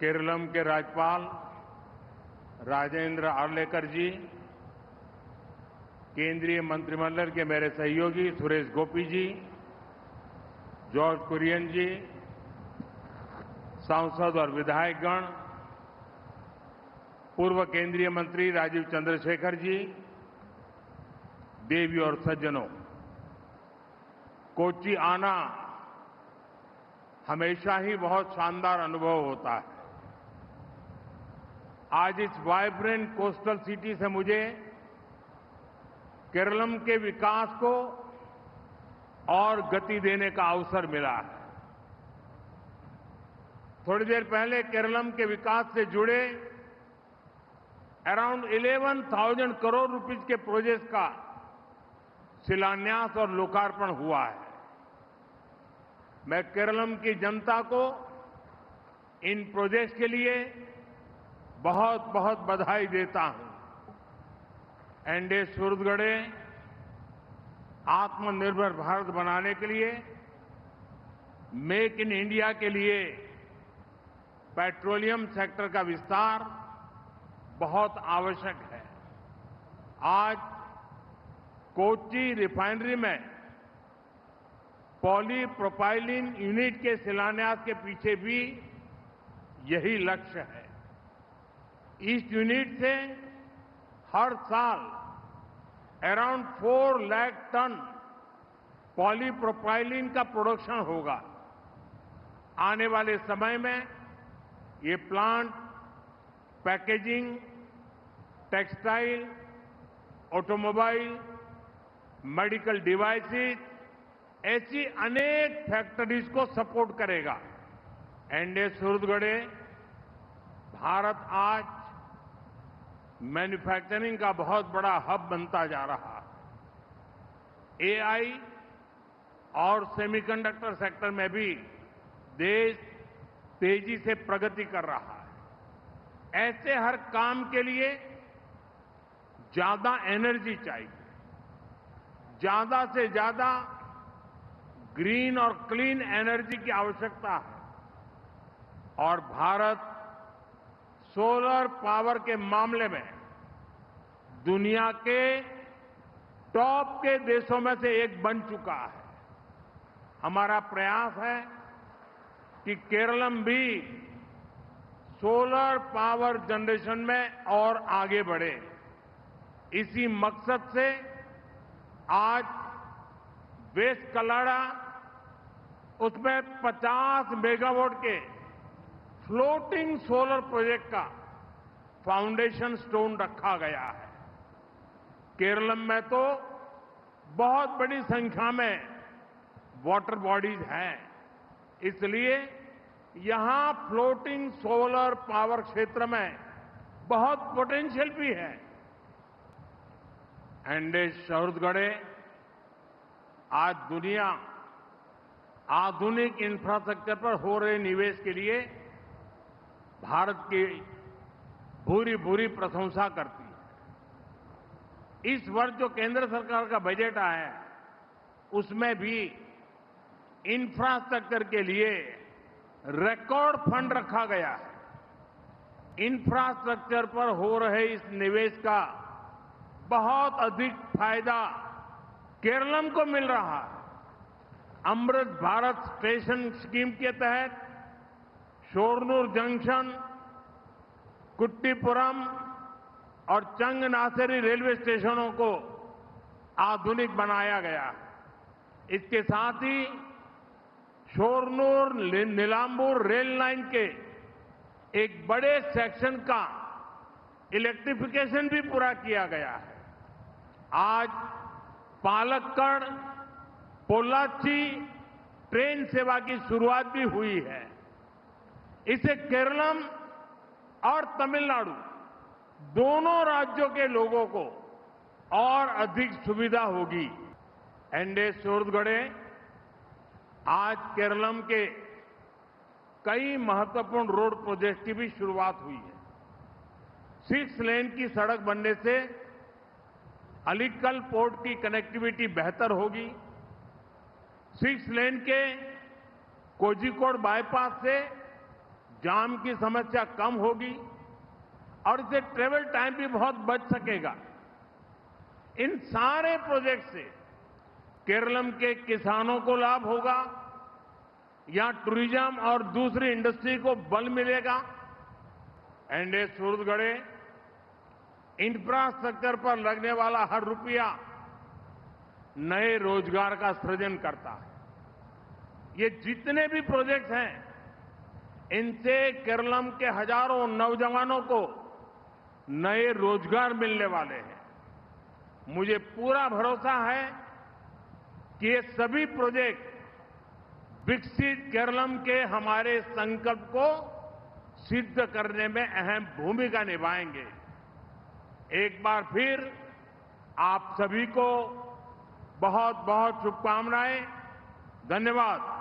केरलम के राज्यपाल राजेंद्र आर्लेकर जी, केंद्रीय मंत्रिमंडल के मेरे सहयोगी सुरेश गोपी जी, जॉर्ज कुरियन जी, सांसद और विधायकगण, पूर्व केंद्रीय मंत्री राजीव चंद्रशेखर जी, देवी और सज्जनों, कोच्चि आना हमेशा ही बहुत शानदार अनुभव होता है। आज इस वाइब्रेंट कोस्टल सिटी से मुझे केरलम के विकास को और गति देने का अवसर मिला है। थोड़ी देर पहले केरलम के विकास से जुड़े अराउंड 11,000 करोड़ रुपीस के प्रोजेक्ट का शिलान्यास और लोकार्पण हुआ है। मैं केरलम की जनता को इन प्रोजेक्ट्स के लिए बहुत बहुत बधाई देता हूं। एनडीए सूरतगढ़े आत्मनिर्भर भारत बनाने के लिए, मेक इन इंडिया के लिए पेट्रोलियम सेक्टर का विस्तार बहुत आवश्यक है। आज कोच्चि रिफाइनरी में पॉलीप्रोपाइलीन यूनिट के शिलान्यास के पीछे भी यही लक्ष्य है। इस यूनिट से हर साल अराउंड 4 लाख टन पॉलीप्रोपाइलीन का प्रोडक्शन होगा। आने वाले समय में ये plant packaging, textile, automobile, medical devices, ऐसी अनेक फैक्ट्रीज को सपोर्ट करेगा। एनडीए सूरतगढ़े भारत आज मैन्युफैक्चरिंग का बहुत बड़ा हब बनता जा रहा है। एआई और सेमीकंडक्टर सेक्टर में भी देश तेजी से प्रगति कर रहा है। ऐसे हर काम के लिए ज्यादा एनर्जी चाहिए, ज्यादा से ज्यादा ग्रीन और क्लीन एनर्जी की आवश्यकता है और भारत सोलर पावर के मामले में दुनिया के टॉप के देशों में से एक बन चुका है। हमारा प्रयास है कि केरलम भी सोलर पावर जनरेशन में और आगे बढ़े। इसी मकसद से आज वेस्ट कलाड़ा, उसमें 50 मेगावाट के फ्लोटिंग सोलर प्रोजेक्ट का फाउंडेशन स्टोन रखा गया है। केरलम में तो बहुत बड़ी संख्या में वाटर बॉडीज हैं, इसलिए यहां फ्लोटिंग सोलर पावर क्षेत्र में बहुत पोटेंशियल भी है। एनडीए सूरतगढ़े आज दुनिया आधुनिक इंफ्रास्ट्रक्चर पर हो रहे निवेश के लिए भारत की भूरी भूरी प्रशंसा करती है। इस वर्ष जो केंद्र सरकार का बजट आया है, उसमें भी इंफ्रास्ट्रक्चर के लिए रिकॉर्ड फंड रखा गया है। इंफ्रास्ट्रक्चर पर हो रहे इस निवेश का बहुत अधिक फायदा केरलम को मिल रहा है। अमृत भारत स्टेशन स्कीम के तहत शोरनूर जंक्शन, कुट्टीपुरम और चंगनासरी रेलवे स्टेशनों को आधुनिक बनाया गया है। इसके साथ ही शोरनूर नीलांबूर रेल लाइन के एक बड़े सेक्शन का इलेक्ट्रिफिकेशन भी पूरा किया गया है। आज पालक्कड़ पोल्लाची ट्रेन सेवा की शुरुआत भी हुई है। इससे केरलम और तमिलनाडु दोनों राज्यों के लोगों को और अधिक सुविधा होगी। एनडीए सूरतगढ़े आज केरलम के कई महत्वपूर्ण रोड प्रोजेक्ट की भी शुरुआत हुई है। 6 लेन की सड़क बनने से अलीकल पोर्ट की कनेक्टिविटी बेहतर होगी। 6 लेन के कोझिकोड बाईपास से जाम की समस्या कम होगी और इससे ट्रेवल टाइम भी बहुत बच सकेगा। इन सारे प्रोजेक्ट से केरलम के किसानों को लाभ होगा, यहां टूरिज्म और दूसरी इंडस्ट्री को बल मिलेगा। एंडे सूरतगढ़े इंफ्रास्ट्रक्चर पर लगने वाला हर रुपया नए रोजगार का सृजन करता है। ये जितने भी प्रोजेक्ट्स हैं, इनसे केरलम के हजारों नौजवानों को नए रोजगार मिलने वाले हैं। मुझे पूरा भरोसा है कि ये सभी प्रोजेक्ट विकसित केरलम के हमारे संकल्प को सिद्ध करने में अहम भूमिका निभाएंगे। एक बार फिर आप सभी को बहुत बहुत शुभकामनाएं। धन्यवाद।